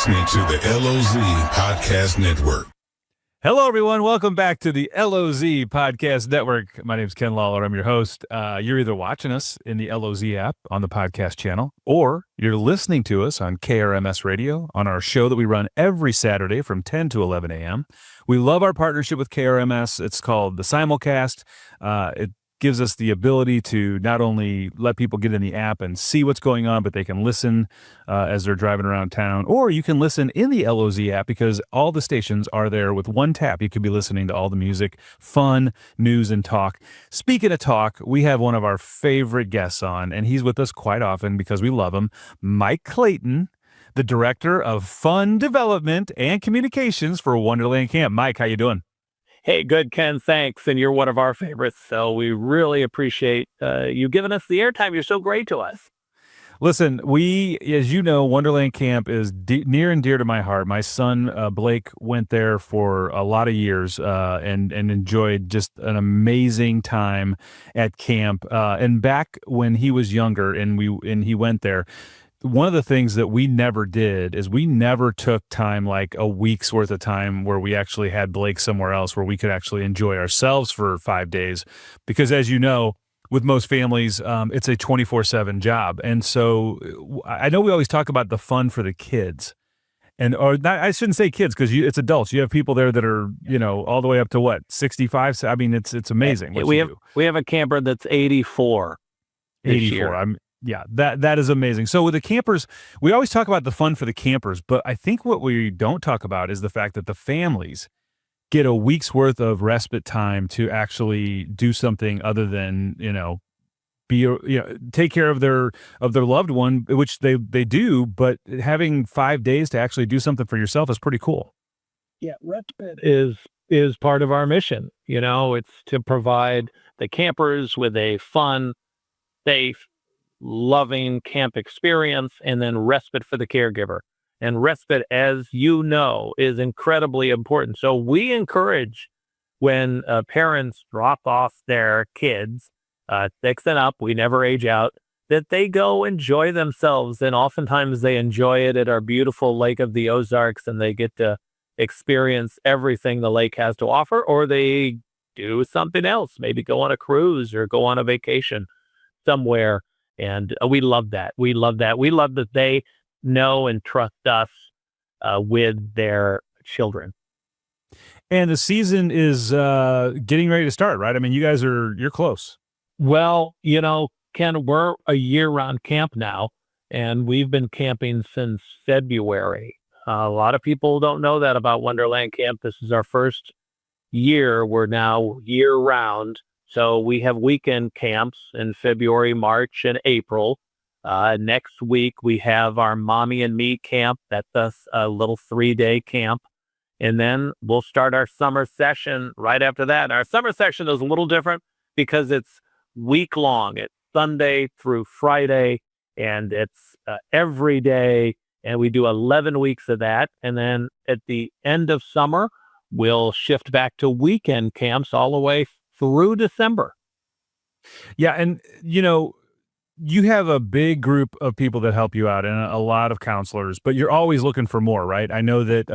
listening to the LOZ Podcast Network. Hello, everyone. Welcome back to the LOZ Podcast Network. My name is Ken Lawler. I'm your host. You're either watching us in the LOZ app on the podcast channel, or you're listening to us on KRMS Radio on our show that we run every Saturday from 10 to 11 a.m. We love our partnership with KRMS. It's called the Simulcast. It gives us the ability to not only let people get in the app and see what's going on, but they can listen as they're driving around town. Or you can listen in the LOZ app because all the stations are there with one tap. You could be listening to all the music, fun, news, and talk. Speaking of talk, we have one of our favorite guests on, and he's with us quite often because we love him, Mike Clayton, the Director of Fun Development and Communications for Wonderland Camp. Mike, how you doing? Hey, good, Ken. Thanks. And you're one of our favorites. So we really appreciate you giving us the airtime. You're so great to us. Listen, we, as you know, Wonderland Camp is near and dear to my heart. My son, Blake, went there for a lot of years and enjoyed just an amazing time at camp. And back when he was younger and he went there, one of the things that we never did is we never took time, like a week's worth of time, where we actually had Blake somewhere else where we could actually enjoy ourselves for 5 days. Because as you know, with most families, it's a 24/7 job. And so I know we always talk about the fun for the kids. Or not, I shouldn't say kids because it's adults. You have people there that are, all the way up to what, 65? I mean, it's amazing. We have a camper that's 84. 84. Yeah, that is amazing. So with the campers, we always talk about the fun for the campers, but I think what we don't talk about is the fact that the families get a week's worth of respite time to actually do something other than, take care of their loved one, which they do, but having 5 days to actually do something for yourself is pretty cool. Yeah, respite is part of our mission. It's to provide the campers with a fun, safe, loving camp experience, and then respite for the caregiver. And respite, as you know, is incredibly important. So we encourage when parents drop off their kids, 6 and up, we never age out, that they go enjoy themselves. And oftentimes they enjoy it at our beautiful Lake of the Ozarks, and they get to experience everything the lake has to offer, or they do something else, maybe go on a cruise or go on a vacation somewhere. And we love that. We love that. We love that they know and trust us with their children. And the season is getting ready to start, right? I mean, you guys you're close. Well, Ken, we're a year-round camp now, and we've been camping since February. A lot of people don't know that about Wonderland Camp. This is our first year. We're now year-round. So we have weekend camps in February, March, and April. Next week, we have our Mommy and Me camp. That's a little 3-day camp. And then we'll start our summer session right after that. And our summer session is a little different because it's week-long. It's Sunday through Friday, and it's every day. And we do 11 weeks of that. And then at the end of summer, we'll shift back to weekend camps all the way through December. Yeah. And, you have a big group of people that help you out and a lot of counselors, but you're always looking for more, right? I know that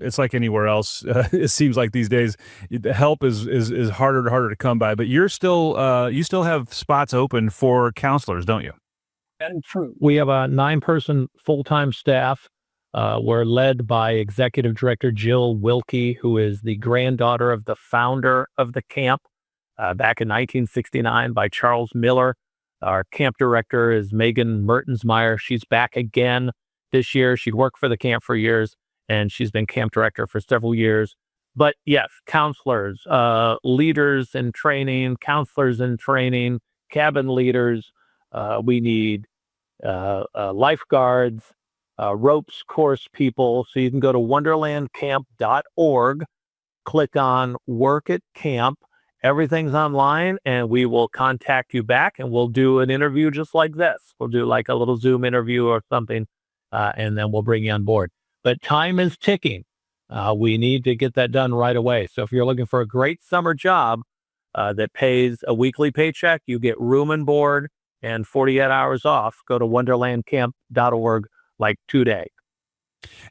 it's like anywhere else. It seems like these days the help is harder and harder to come by, but you still have spots open for counselors, don't you? And true. We have a 9-person full-time staff. We're led by Executive Director Jill Wilkie, who is the granddaughter of the founder of the camp. Back in 1969 by Charles Miller. Our camp director is Megan Mertensmeyer. She's back again this year. She worked for the camp for years, and she's been camp director for several years. But yes, counselors, leaders in training, counselors in training, cabin leaders. We need lifeguards, ropes course people. So you can go to wonderlandcamp.org, click on Work at Camp. Everything's online, and we will contact you back, and we'll do an interview just like this. We'll do like a little Zoom interview or something, and then we'll bring you on board. But time is ticking. We need to get that done right away. So if you're looking for a great summer job that pays a weekly paycheck, you get room and board and 48 hours off, go to wonderlandcamp.org like today.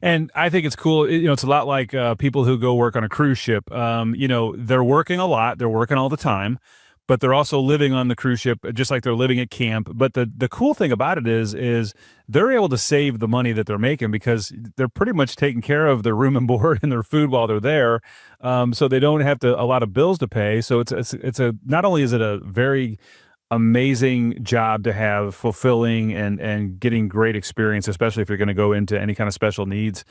And I think it's cool. It's a lot like people who go work on a cruise ship. They're working a lot. They're working all the time, but they're also living on the cruise ship, just like they're living at camp. But the cool thing about it is they're able to save the money that they're making because they're pretty much taking care of their room and board and their food while they're there. So they don't have a lot of bills to pay. So it's a not only is it a very amazing job to have, fulfilling and getting great experience, especially if you're going to go into any kind of special needs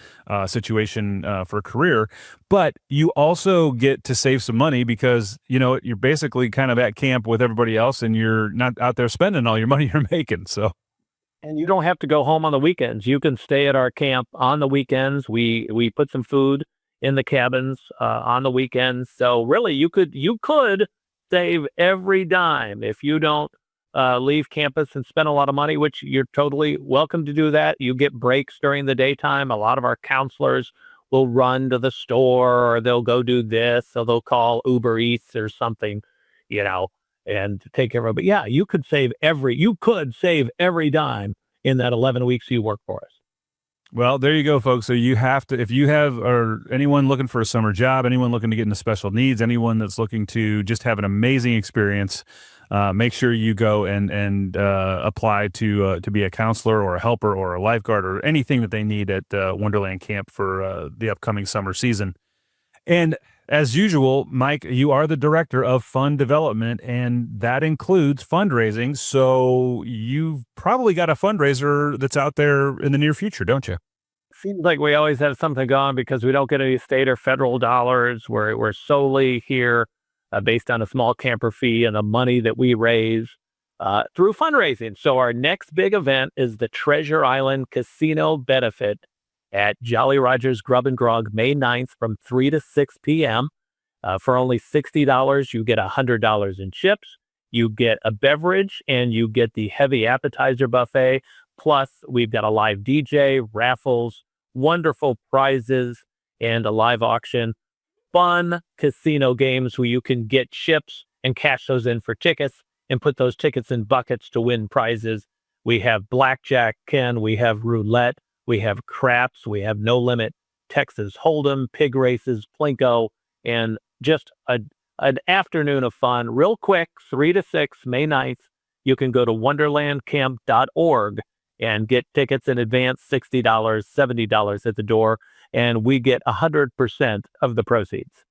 situation for a career. But you also get to save some money because you're basically kind of at camp with everybody else, and you're not out there spending all your money you're making. So. And you don't have to go home on the weekends. You can stay at our camp on the weekends. We put some food in the cabins on the weekends. So really, you could save every dime if you don't leave campus and spend a lot of money, which you're totally welcome to do that. You get breaks during the daytime. A lot of our counselors will run to the store, or they'll go do this, or they'll call Uber Eats or something, and take care of it. But yeah, you could save every dime in that 11 weeks you work for us. Well, there you go, folks. So you have to, if you have, or anyone looking for a summer job, anyone looking to get into special needs, anyone that's looking to just have an amazing experience, make sure you go and apply to be a counselor or a helper or a lifeguard or anything that they need at Wonderland Camp for the upcoming summer season. And as usual, Mike, you are the director of fund development, and that includes fundraising. So you've probably got a fundraiser that's out there in the near future, don't you? Seems like we always have something going because we don't get any state or federal dollars. We're solely here based on a small camper fee and the money that we raise through fundraising. So our next big event is the Treasure Island Casino Benefit at Jolly Roger's Grub and Grog, May 9th from 3 to 6 p.m. For only $60, you get $100 in chips, you get a beverage, and you get the heavy appetizer buffet. Plus, we've got a live DJ, raffles, wonderful prizes, and a live auction. Fun casino games where you can get chips and cash those in for tickets and put those tickets in buckets to win prizes. We have blackjack, Ken. We have roulette. We have craps, we have no limit, Texas Hold'em, pig races, Plinko, and just an afternoon of fun. Real quick, 3 to 6, May 9th. You can go to wonderlandcamp.org and get tickets in advance, $60, $70 at the door, and we get 100% of the proceeds.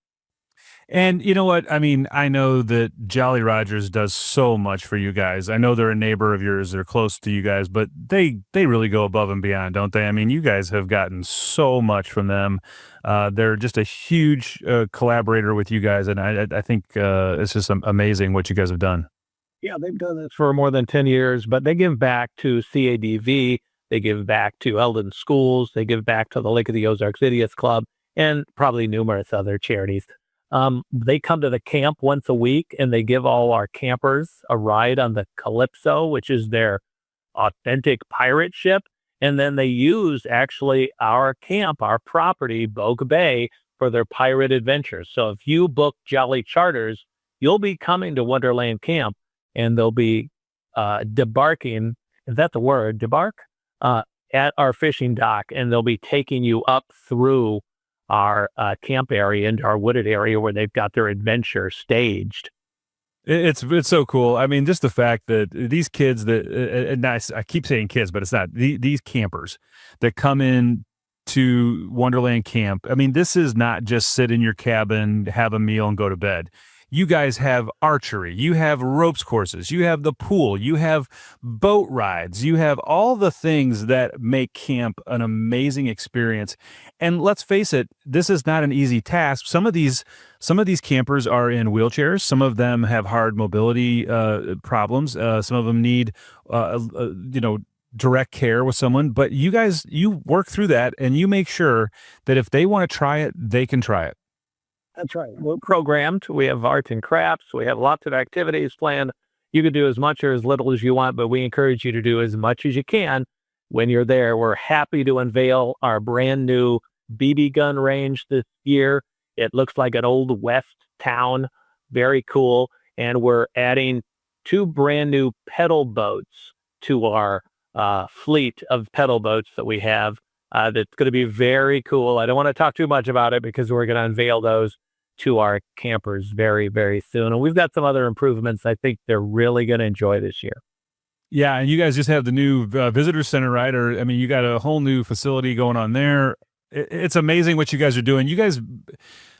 And you know what? I mean, I know that Jolly Rogers does so much for you guys. I know they're a neighbor of yours. They're close to you guys, but they really go above and beyond, don't they? I mean, you guys have gotten so much from them. They're just a huge collaborator with you guys. And I think it's just amazing what you guys have done. Yeah, they've done this for more than 10 years, but they give back to CADV. They give back to Eldon Schools. They give back to the Lake of the Ozarks Idiots Club and probably numerous other charities. They come to the camp once a week and they give all our campers a ride on the Calypso, which is their authentic pirate ship. And then they use actually our camp, our property, Bogue Bay, for their pirate adventures. So if you book Jolly Charters, you'll be coming to Wonderland Camp and they'll be debarking. Is that the word? Debark? At our fishing dock, and they'll be taking you up through our camp area into our wooded area where they've got their adventure staged. It's so cool. I mean, just the fact that these kids I keep saying kids, but it's not these campers that come in to Wonderland Camp. I mean, this is not just sit in your cabin, have a meal, and go to bed. You guys have archery, you have ropes courses, you have the pool, you have boat rides, you have all the things that make camp an amazing experience. And let's face it, this is not an easy task. Some of these campers are in wheelchairs. Some of them have hard mobility problems. Some of them need, direct care with someone. But you guys, you work through that and you make sure that if they want to try it, they can try it. That's right. We're programmed. We have art and crafts. We have lots of activities planned. You can do as much or as little as you want, but we encourage you to do as much as you can when you're there. We're happy to unveil our brand new BB gun range this year. It looks like an old West town. Very cool. And we're adding 2 brand new pedal boats to our fleet of pedal boats that we have. that's going to be very cool. I don't want to talk too much about it because we're going to unveil those to our campers very, very soon. And we've got some other improvements I think they're really going to enjoy this year. Yeah, and you guys just have the new visitor center, right? Or I mean, you got a whole new facility going on there. It's amazing what you guys are doing. You guys,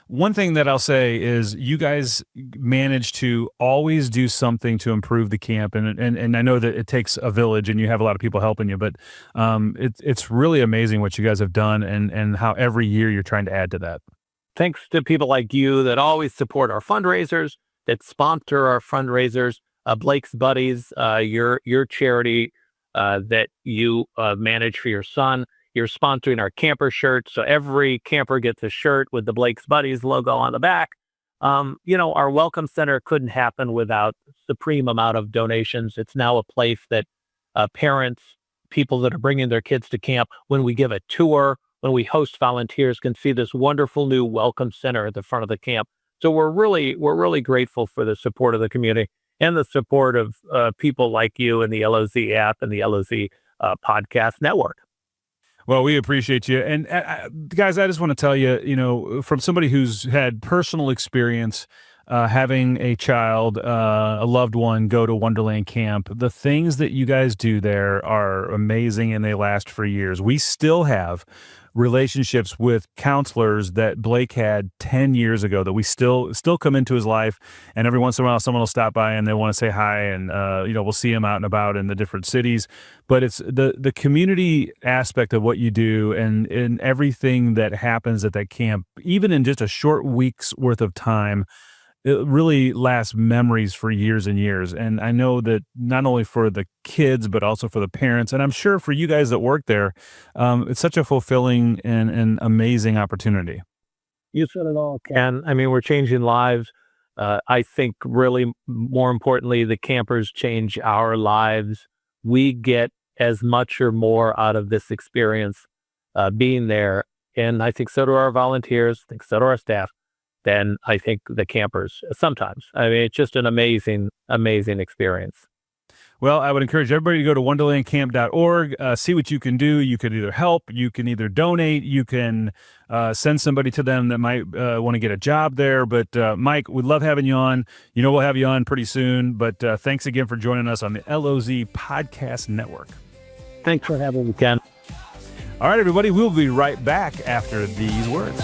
one thing that I'll say is you guys manage to always do something to improve the camp, and I know that it takes a village, and you have a lot of people helping you, but it's really amazing what you guys have done, and how every year you're trying to add to that. Thanks to people like you that always support our fundraisers, that sponsor our fundraisers. Blake's Buddies, your charity that you manage for your son. You're sponsoring our camper shirts, so every camper gets a shirt with the Blake's Buddies logo on the back. Our welcome center couldn't happen without supreme amount of donations. It's now a place that parents, people that are bringing their kids to camp, when we give a tour, when we host volunteers, can see this wonderful new welcome center at the front of the camp. So we're really grateful for the support of the community and the support of people like you and the LOZ app and the LOZ podcast network. Well, we appreciate you. And guys, I just want to tell you, from somebody who's had personal experience having a child, a loved one go to Wonderland Camp, the things that you guys do there are amazing and they last for years. We still have relationships with counselors that Blake had 10 years ago that we still come into his life, and every once in a while someone will stop by and they want to say hi, and we'll see him out and about in the different cities. But it's the community aspect of what you do, and everything that happens at that camp, even in just a short week's worth of time, it really lasts memories for years and years. And I know that not only for the kids, but also for the parents. And I'm sure for you guys that work there, it's such a fulfilling and amazing opportunity. You said it all, Ken. I mean, we're changing lives. I think really more importantly, the campers change our lives. We get as much or more out of this experience being there. And I think so do our volunteers, I think so do our staff, than I think the campers sometimes. I mean, it's just an amazing, amazing experience. Well, I would encourage everybody to go to wonderlandcamp.org, see what you can do. You could either help, you can either donate, you can send somebody to them that might want to get a job there. But Mike, we'd love having you on. We'll have you on pretty soon. But thanks again for joining us on the LOZ Podcast Network. Thanks for having me, Ken. All right, everybody, we'll be right back after these words.